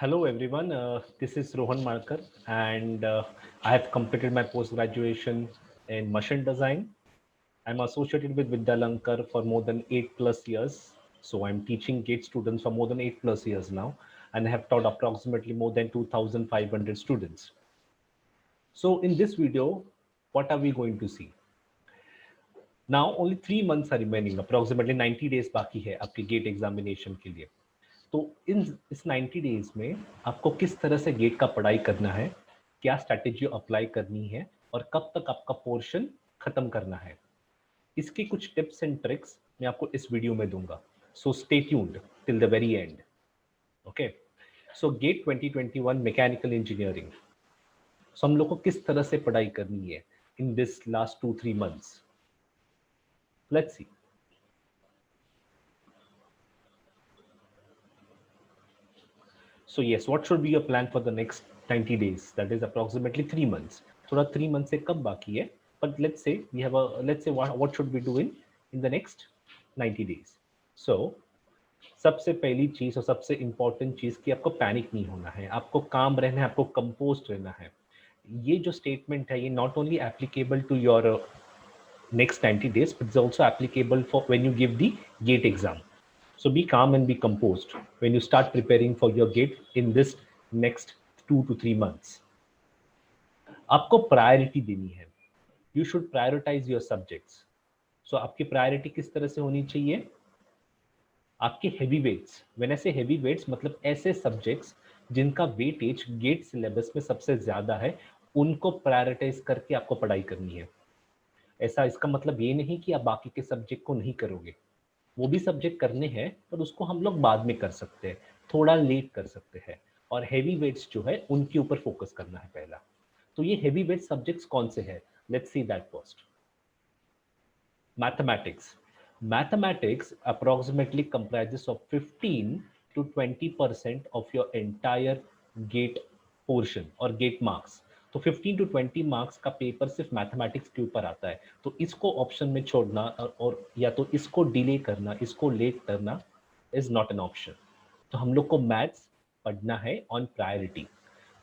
Hello everyone, this is Rohan Markar and I have completed my post-graduation in machine design. I'm associated with Vidyalankar for more than 8 plus years. So I'm teaching GATE students for more than 8 plus years now and I have taught approximately more than 2,500 students. So in this video, what are we going to see? Now only 3 months are remaining, approximately 90 days बाकी है आपके gate examination के लिए. तो इन इस 90 days में आपको किस तरह से गेट का पढ़ाई करना है, क्या स्ट्रैटेजी अप्लाई करनी है और कब तक आपका पोर्शन खत्म करना है, इसके कुछ टिप्स एंड ट्रिक्स मैं आपको इस वीडियो में दूंगा. So stay tuned till the very end. Okay, so GATE 2021 mechanical engineering. So हम लोग को किस तरह से पढ़ाई करनी है in this last 2-3 months. Let's see. So yes, what should be your plan for the next 90 days? That is approximately 3 months. थोड़ा 3 months से कम बाकी है, but let's say what should we do in the next 90 days. So सबसे पहली चीज और सबसे important चीज कि आपको पैनिक नहीं होना है, आपको काम रहना है, आपको कंपोस्ट रहना है. ये जो स्टेटमेंट है ये not only applicable to your next 90 days, but it's also applicable for when you give the GATE exam. So be calm and be composed when you start preparing for your GATE in this next 2 to 3 months. आपको priority देनी है. You should prioritise your subjects. So आपकी priority किस तरह से होनी चाहिए? आपके हेवी वेट्स. व्हेन आई से हेवी वेट्स मतलब ऐसे सब्जेक्ट्स जिनका वेटेज गेट सिलेबस में सबसे ज्यादा है, उनको प्रायोरिटाइज करके आपको पढ़ाई करनी है. ऐसा इसका मतलब ये नहीं कि आप बाकी के सब्जेक्ट को नहीं करोगे. वो भी सब्जेक्ट करने हैं, पर उसको हम लोग बाद में कर सकते हैं, थोड़ा लेट कर सकते हैं. और हैवी वेट्स जो है उनके ऊपर फोकस करना है पहला. तो ये हैवी वेट सब्जेक्ट्स कौन से हैं? Let's see that first. Mathematics. Mathematics approximately comprises of 15 to 20% of your entire gate portion और gate marks. तो 15 to 20 मार्क्स का पेपर सिर्फ मैथमेटिक्स के ऊपर आता है. तो इसको ऑप्शन में छोड़ना और या तो इसको डिले करना, इसको लेट करना इज नॉट एन ऑप्शन. तो हम लोग को मैथ्स पढ़ना है ऑन प्रायोरिटी.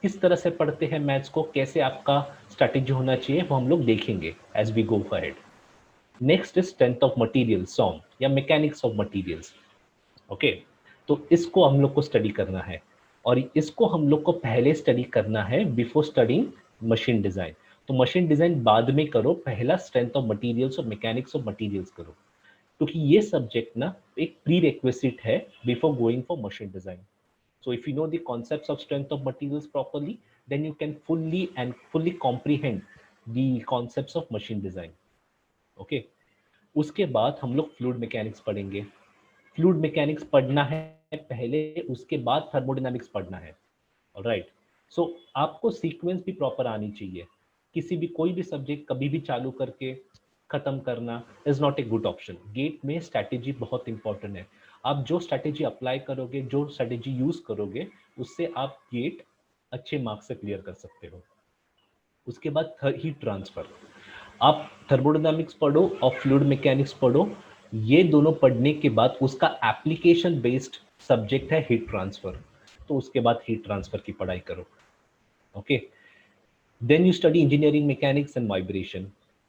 किस तरह से पढ़ते हैं मैथ्स को, कैसे आपका स्ट्रैटेजी होना चाहिए, वो हम लोग देखेंगे as we go forward. Next is strength of material सॉन्ग या मैकेनिक्स ऑफ मटेरियल्स. ओके, तो इसको हम लोग को स्टडी करना है और इसको हम लोग को पहले स्टडी करना है बिफोर स्टडिंग मशीन डिजाइन. तो मशीन डिजाइन बाद में करो, पहला स्ट्रेंथ ऑफ मटेरियल्स और मैकेनिक्स ऑफ मटेरियल्स करो, क्योंकि ये सब्जेक्ट ना एक प्री रिक्विजिट है before going for machine design. So if you know the concepts of strength of materials properly, then you can fully comprehend the concepts of machine design. Okay. उसके बाद हम लोग फ्लूइड मैकेनिक्स पढ़ेंगे. Fluid mechanics पढ़ना है पहले, उसके बाद थर्मोडायनामिक्स पढ़ना है. ऑलराइट. सो आपको सीक्वेंस भी प्रॉपर आनी चाहिए. किसी भी कोई भी सब्जेक्ट कभी भी चालू करके खत्म करना is not a good option. GATE में स्ट्रैटेजी बहुत इंपॉर्टेंट है. आप जो स्ट्रैटेजी अप्लाई करोगे, जो स्ट्रैटेजी यूज करोगे, उससे आप गेट अच्छे मार्क्स से क्लियर कर सकते हो. उसके बाद हीट ट्रांसफर. आप थर्मोडायनामिक्स पढ़ो और फ्लूइड मैकेनिक्स पढ़ो. ये दोनों पढ़ने के बाद उसका एप्लीकेशन बेस्ड सब्जेक्ट है हीट ट्रांसफर. तो उसके बाद हीट ट्रांसफर की पढ़ाई करो. Okay, then you study engineering mechanics and vibration.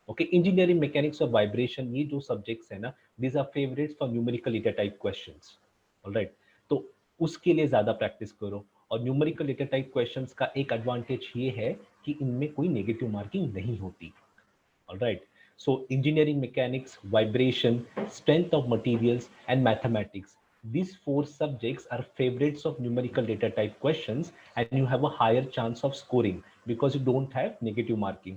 Okay, engineering mechanics और वाइब्रेशन ये जो सब्जेक्ट्स है ना, these are favourites for numerical data type questions. Alright. तो उसके लिए ज्यादा प्रैक्टिस करो. और न्यूमेरिकल डेटा टाइप क्वेश्चंस का एक एडवांटेज ये है कि इनमें कोई नेगेटिव मार्किंग नहीं होती. All right. So engineering mechanics, vibration, strength of materials, and mathematics. These four subjects are favorites of numerical data type questions, and you have a higher chance of scoring because you don't have negative marking.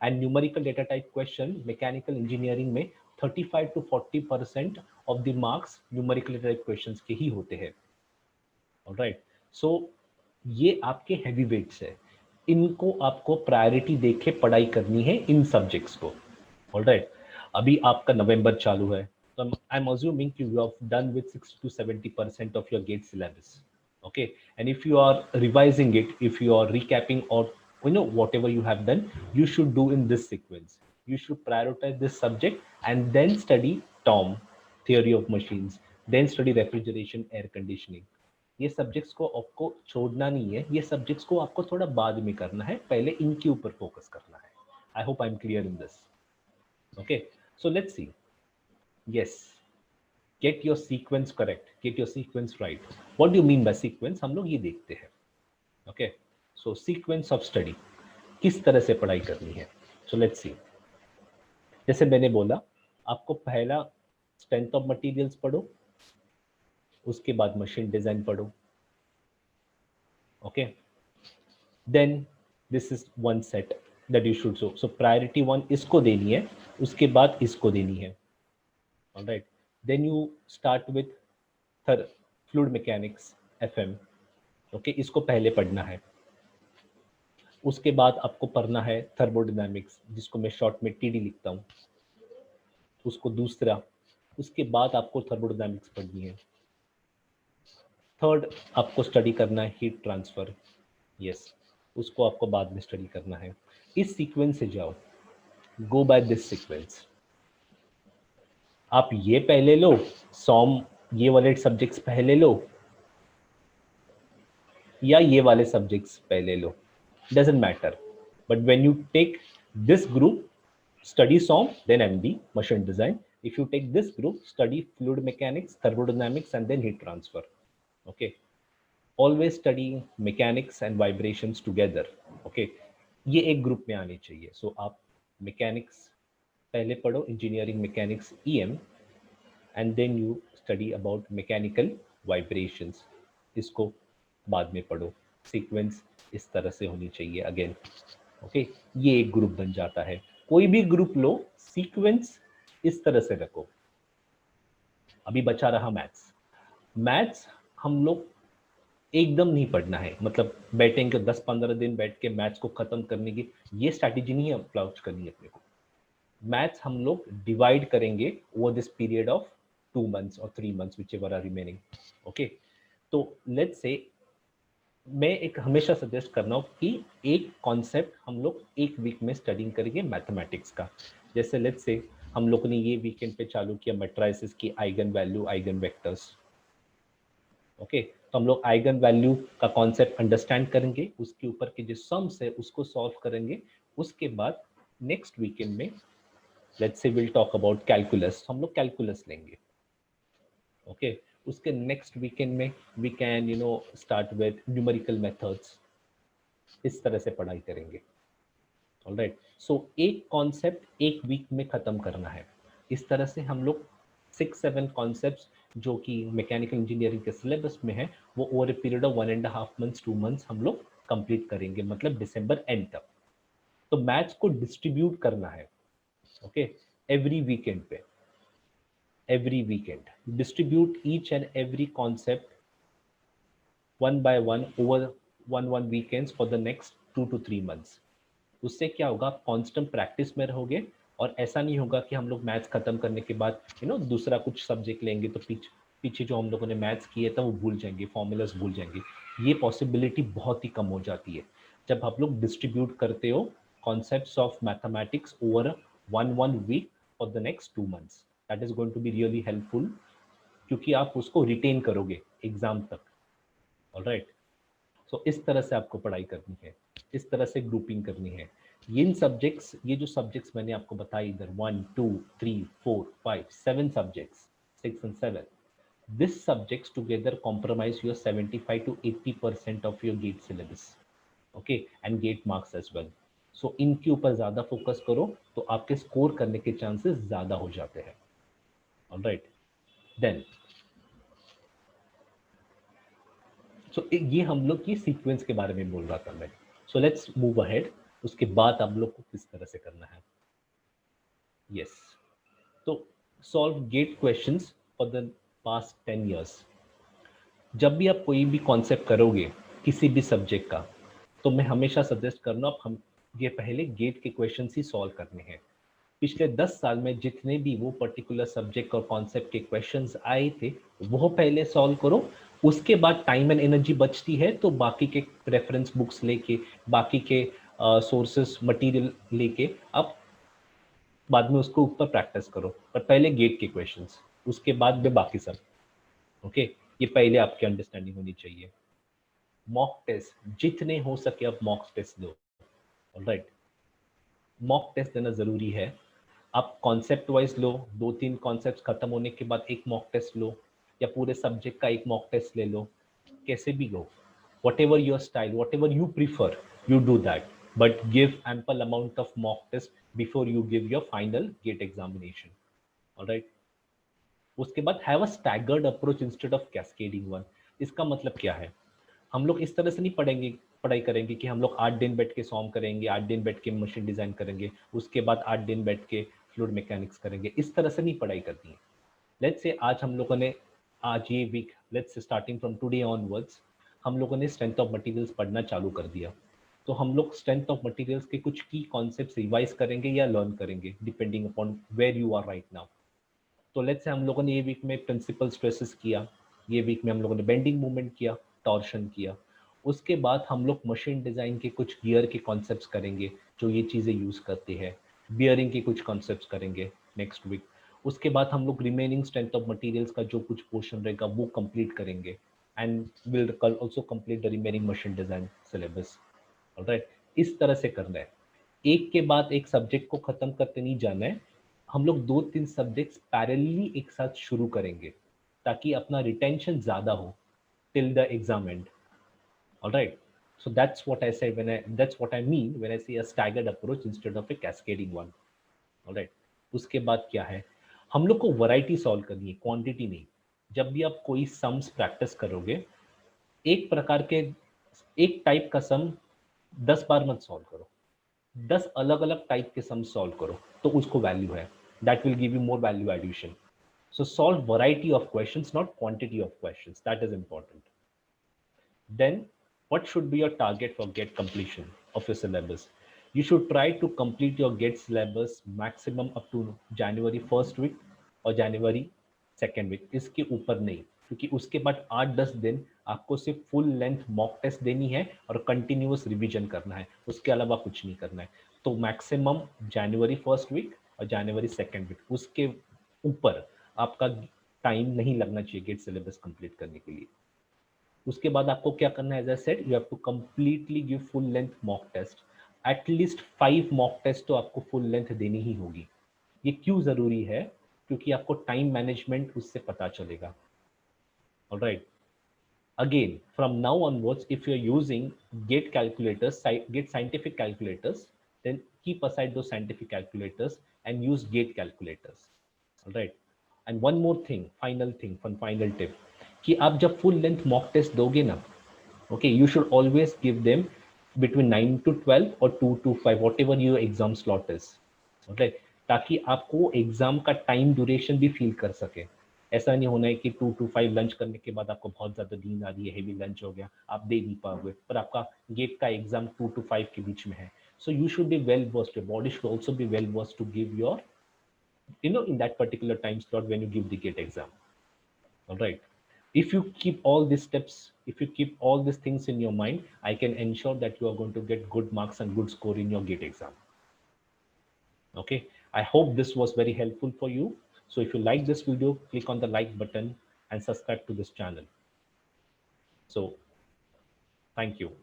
And numerical data type question, mechanical engineering में 35 to 40% of the marks numerical data type questions के ही होते हैं. All right. So ये आपके heavy weights है. इनको आपको priority देके पढ़ाई करनी है इन सब्जेक्ट्स को. ऑलराइट. अभी आपका नवंबर चालू है, तो आई एम अज्यूमिंग कि you have done with 60 to 70% of your GATE syllabus. Okay, and if you are revising it, if you are recapping और whatever you have done, you should do in this sequence. You should prioritize this subject and then study TOM, theory of machines, then study refrigeration, air conditioning. ये subjects को आपको छोड़ना नहीं है, ये subjects को आपको थोड़ा बाद में करना है, पहले इनके ऊपर फोकस करना है. I hope I am clear in this. Okay, so let's see. Yes, get your sequence correct, get your sequence right. What do you mean by sequence, हम लोग ये देखते हैं. Okay, so sequence of study, किस तरह से पढ़ाई करनी है. So let's see. जैसे मैंने बोला, आपको पहला स्ट्रेंथ ऑफ मटेरियल्स पढ़ो, उसके बाद मशीन डिजाइन पढ़ो. Okay, then this is one set that you should so priority 1 इसको देनी है, उसके बाद इसको देनी है. Alright, then you start with fluid mechanics FM. Okay, इसको पहले पढ़ना है. उसके बाद आपको पढ़ना है थर्मोडायनामिक्स, जिसको मैं शॉर्ट में TD लिखता हूँ, उसको दूसरा. उसके बाद आपको थर्मोडायनामिक्स पढ़नी है. थर्ड आपको स्टडी करना है हीट ट्रांसफर. यस, उसको आपको बाद में स्टडी करना है. इस सीक्वेंस से जाओ, गो बाय दिस सीक्वेंस. आप ये पहले लो, सॉम ये वाले सब्जेक्ट्स पहले लो, या ये वाले सब्जेक्ट्स पहले लो, doesn't matter. But when you take this group, study SOM, then MD, machine design. If you take this group, study fluid mechanics, thermodynamics, and then heat transfer. Okay. Always study mechanics and vibrations together. Okay. ये एक group में आनी चाहिए. So आप mechanics पहले पढ़ो, engineering mechanics EM, and then you study about mechanical vibrations. इसको बाद में पढ़ो. सीक्वेंस इस तरह से होनी चाहिए. अगेन ओके, ये एक ग्रुप बन जाता है. कोई भी ग्रुप लो, सीक्वेंस इस तरह से रखो. अभी बचा रहा मैथ्स. मैथ्स हम लोग एकदम नहीं पढ़ना है, मतलब बैठेंगे 10-15 दिन बैठ के मैथ्स को खत्म करने की ये स्ट्रैटेजी नहीं अप्रोच करनी है अपने को. मैथ्स हम लोग डिवाइड करेंगे over this period of 2 months और 3 months, whichever are remaining. Okay, तो लेट्स से मैं एक हमेशा सजेस्ट करना हूँ कि एक कॉन्सेप्ट हम लोग एक वीक में स्टडिंग करेंगे मैथमेटिक्स का. जैसे लेट्स से हम लोग ने ये वीकेंड पे चालू किया मैट्राइसिस की eigen value, eigen vectors. Okay, तो हम लोग आइगन वैल्यू का कॉन्सेप्ट अंडरस्टैंड करेंगे, उसके ऊपर के जो सम्स है उसको सॉल्व करेंगे. उसके बाद नेक्स्ट वीकेंड में let's say will talk about calculus, हम लोग कैलकुलस लेंगे. ओके, उसके नेक्स्ट वीकेंड में we can start with numerical methods. इस तरह से पढ़ाई करेंगे. ऑलराइट, सो एक कॉन्सेप्ट एक वीक में खत्म करना है. इस तरह से हम लोग 6-7 कॉन्सेप्ट्स जो कि मैकेनिकल इंजीनियरिंग के सिलेबस में है वो over a period of 1.5 months 2 months हम लोग कंप्लीट करेंगे, मतलब दिसंबर एंड तक. तो मैथ्स को डिस्ट्रीब्यूट करना है. ओके, एवरी वीकेंड पे, every weekend distribute each and every concept one by one over one weekends for the next 2 to 3 months. उससे क्या होगा, आप कांस्टेंट प्रैक्टिस में रहोगे. और ऐसा नहीं होगा कि हम लोग मैथ्स खत्म करने के बाद दूसरा कुछ सब्जेक्ट लेंगे तो पीछे जो हम लोगों ने मैथ्स किए था वो भूल जाएंगे, फॉर्मूलाज भूल जाएंगे. ये पॉसिबिलिटी बहुत ही कम हो जाती है जब आप लोग डिस्ट्रीब्यूट करते हो concepts of mathematics over one week for the next 2 months. That is going to be really helpful, क्योंकि आप उसको रिटेन करोगे एग्जाम तक. ऑलराइट, सो इस तरह से आपको पढ़ाई करनी है, इस तरह से ग्रुपिंग करनी है. इन सब्जेक्ट्स, ये जो सब्जेक्ट्स मैंने आपको बताई इधर 1 2 3 4 5 7 subjects, 6 and 7, this subjects together compromise your 75 to 80% of your GATE syllabus. Okay, and GATE marks as well. So इनके ऊपर ज्यादा फोकस करो तो आपके स्कोर करने के चांसेस ज्यादा हो जाते हैं. ऑलराइट, देन सो ये हम लोग की सीक्वेंस के बारे में बोल रहा था मैं. So let's move ahead. उसके बाद आप लोग को किस तरह से करना है. यस, तो solve gate questions for the past 10 years. जब भी आप कोई भी कॉन्सेप्ट करोगे किसी भी सब्जेक्ट का, तो मैं हमेशा सजेस्ट करना आप हम ये पहले गेट के क्वेश्चंस ही सॉल्व करने हैं. पिछले 10 साल में जितने भी वो पर्टिकुलर सब्जेक्ट और कॉन्सेप्ट के क्वेश्चंस आए थे वो पहले सॉल्व करो. उसके बाद टाइम एंड एनर्जी बचती है तो बाकी के रेफरेंस बुक्स लेके, बाकी के सोर्सेस मटेरियल लेके आप बाद में उसको ऊपर प्रैक्टिस करो. पर पहले गेट के क्वेश्चंस, उसके बाद में बाकी सब. ओके, ये पहले आपकी अंडरस्टैंडिंग होनी चाहिए। मॉक टेस्ट जितने हो सके आप मॉक टेस्ट दो, ऑलराइट। मॉक टेस्ट देना जरूरी है। आप कॉन्सेप्ट वाइज लो, 2-3 कॉन्सेप्ट खत्म होने के बाद एक मॉक टेस्ट लो, या पूरे सब्जेक्ट का एक मॉक टेस्ट ले लो, कैसे भी लो, whatever your style, whatever you prefer, you do that, but give ample amount of mock test before you give your final gate examination, all right। उसके बाद have a staggered approach instead of cascading one. इसका मतलब क्या है, हम लोग इस तरह से नहीं पढ़ाई करेंगे कि हम लोग 8 दिन बैठ के सॉम करेंगे, 8 दिन बैठ के मशीन डिजाइन करेंगे, उसके बाद 8 दिन बैठ के फ्लूइड मैकेनिक्स करेंगे। इस तरह से नहीं पढ़ाई करनी है। लेट्स से आज हम लोगों ने, आज ये week, let's say starting from today onwards हम लोगों ने स्ट्रेंथ ऑफ मटेरियल्स पढ़ना चालू कर दिया। तो हम लोग स्ट्रेंथ ऑफ मटेरियल्स के कुछ की कॉन्सेप्ट्स रिवाइज करेंगे या लर्न करेंगे depending upon where you are right now. तो लेट्स से हम लोगों ने ये वीक में प्रिंसिपल स्ट्रेसेस किया, ये वीक में हम लोगों ने बेंडिंग मूवमेंट किया, टॉर्शन किया। उसके बाद हम लोग मशीन डिज़ाइन के कुछ गियर के कॉन्सेप्ट्स करेंगे जो ये चीज़ें यूज़ करते हैं, बियरिंग के कुछ कॉन्सेप्ट्स करेंगे नेक्स्ट वीक। उसके बाद हम लोग रिमेनिंग स्ट्रेंथ ऑफ मटेरियल्स का जो कुछ पोर्शन रहेगा वो कंप्लीट करेंगे, and will also complete the remaining machine design syllabus, alright. इस तरह से करना है, एक के बाद एक सब्जेक्ट को खत्म करते नहीं जाना है। हम लोग 2-3 सब्जेक्ट्स पैरेलली एक साथ शुरू करेंगे ताकि अपना रिटेंशन ज्यादा हो till the exam and, alright. So that's what I mean when I say a staggered approach instead of a cascading one, alright. उसके बाद क्या है, हम लोग को वैरायटी सॉल्व करनी है, क्वांटिटी नहीं। जब भी आप कोई सम्स प्रैक्टिस करोगे, एक प्रकार के, एक टाइप का सम 10 बार मत सॉल्व करो, 10 अलग अलग टाइप के सम सॉल्व करो, तो उसको वैल्यू है, that will give you more value addition. So solve variety of questions, not quantity of questions, that is important. Then, what should be your target for GATE completion of your syllabus? You should try to complete your GATE syllabus maximum up to January first week और January second week, इसके ऊपर नहीं, क्योंकि उसके बाद 8-10 दिन आपको सिर्फ फुल लेंथ मॉक टेस्ट देनी है और कंटिन्यूअस रिवीजन करना है, उसके अलावा कुछ नहीं करना है। तो मैक्सिमम January फर्स्ट वीक और January सेकेंड वीक, उसके ऊपर आपका टाइम नहीं लगना चाहिए गेट सिलेबस कंप्लीट करने के लिए। उसके बाद आपको क्या करना है, as I said, you have to completely give full length mock test. At least 5 mock test तो आपको फुल लेंथ देनी ही होगी। ये क्यों जरूरी है, क्योंकि आपको टाइम मैनेजमेंट उससे पता चलेगा, alright. Again, from now onwards, if you're using gate calculators, gate scientific calculators, then keep aside those scientific calculators and use gate calculators, all right। And one more thing, final tip, कि आप जब full length mock test दोगे ना, okay, you should always give them between 9 to 12 or 2 to 5, whatever your exam slot is, okay, ताकि आपको exam का time duration भी feel कर सके। ऐसा नहीं होना है कि 2 to 5 लंच करने के बाद आपको बहुत ज़्यादा नींद आ रही है, हेवी लंच हो गया, आप दे नहीं पाओगे, पर आपका गेट का एग्जाम 2 to 5 के बीच में है। So you should be well versed, your body should also be well versed to give your, in that particular time slot when you give the gate exam, all right। If you keep all these steps, if you keep all these things in your mind, I can ensure that you are going to get good marks and good score in your gate exam, okay। I hope this was very helpful for you. So if you like this video, click on the like button and subscribe to this channel. So thank you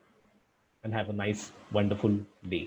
and have a nice, wonderful day.